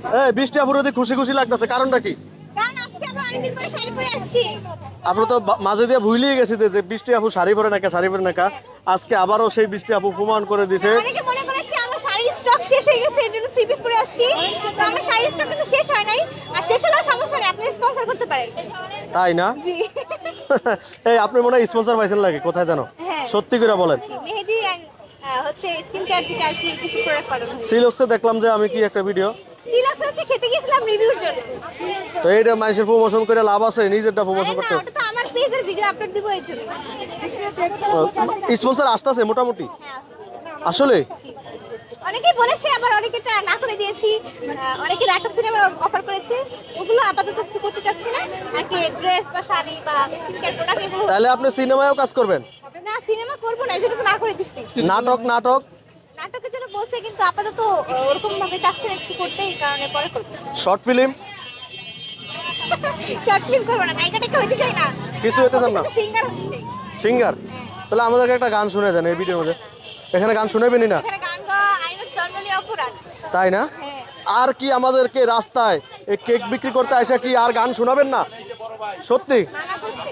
এই বৃষ্টি আপুর ওদিকে খুশি খুশি লাগতেছে, কারণটা কি? কারণ আজকে আমরা অনেকদিন পরে শাড়ি পরে আসছি। আপনি তো মাঝে দিয়ে ভুলেই গেছি যে বৃষ্টি আপু শাড়ি পরে নাকা, শাড়ি পরে নাকা। আজকে আবারও সেই বৃষ্টি আপু প্রমাণ করে দিছে। অনেকে মনে করেছে আমার শাড়ির স্টক শেষ হয়ে গেছে, এর জন্য থ্রি পিস পরে আসছি। তো আমার শাড়ির স্টক কিন্তু শেষ হয় নাই, আর শেষ হলেও সমস্যা নেই, আপনি স্পন্সর করতে পারেন। তাই না? জি। এই আপনি মনে হয় স্পন্সর পাইছেন লাগে, কোথায় জানো? হ্যাঁ। সত্যি করে বলেন। জি, মেহেদি এন্ড হচ্ছে স্কিন কেয়ার থেকে আর কি কিছু প্রোডাক্ট অর্ডার করেছি। সিলক্সে দেখলাম যে আমি কি একটা ভিডিও, চিলাক্স হচ্ছে খেতে গিয়েছিলাম রিভিউর জন্য। তো এইটা মানুষের প্রমোশন করে লাভ আছে, নিজেরটা আরে প্রমোশন না, করতে। ওটা তো আমার পেজের ভিডিও আপলোড দিব এর জন্য। স্পন্সর আসতেছে মোটামুটি হ্যাঁ। আসলে। জি। অনেকেই বলেছে, আবার অনেকেটা না করে দিয়েছি। অনেকে নাটক সিনেমার অফার করেছে, ওগুলো আপাতত কিছু করতে চাচ্ছি না আর কি। ড্রেস বা শাড়ি বা স্কিন কেয়ার প্রোডাক্ট এগুলো। তাহলে আপনি সিনেমায়ও কাজ করবেন? না, সিনেমা করবো না, এই জন্য তো না করে দিচ্ছি। নাটক নাটক নাটকের জন্য বলছে, কিন্তু আপাতত ওরকম ভাবে চাচ্ছে না কিছু করতে, এই কারণে পরে করবো। শর্ট ফিল্ম শর্ট ফিল্ম করবো না, নায়িকাটাকে হইতে চাই না। কিছু হইতে চান না? সিঙ্গার হতে চাই। সিঙ্গার? তাহলে আমাদেরকে একটা গান শুনে দেন এই ভিডিওর মধ্যে। এখানে গান শুনেবেনই না? এখানে গান গাওয়া আইনত দণ্ডনীয় অপরাধ। তাই না? হ্যাঁ। আর কি আমাদেরকে রাস্তায় এই কেক বিক্রি করতে আসে কি আর গান শোনাবেন না? সত্যি? মানা করছে।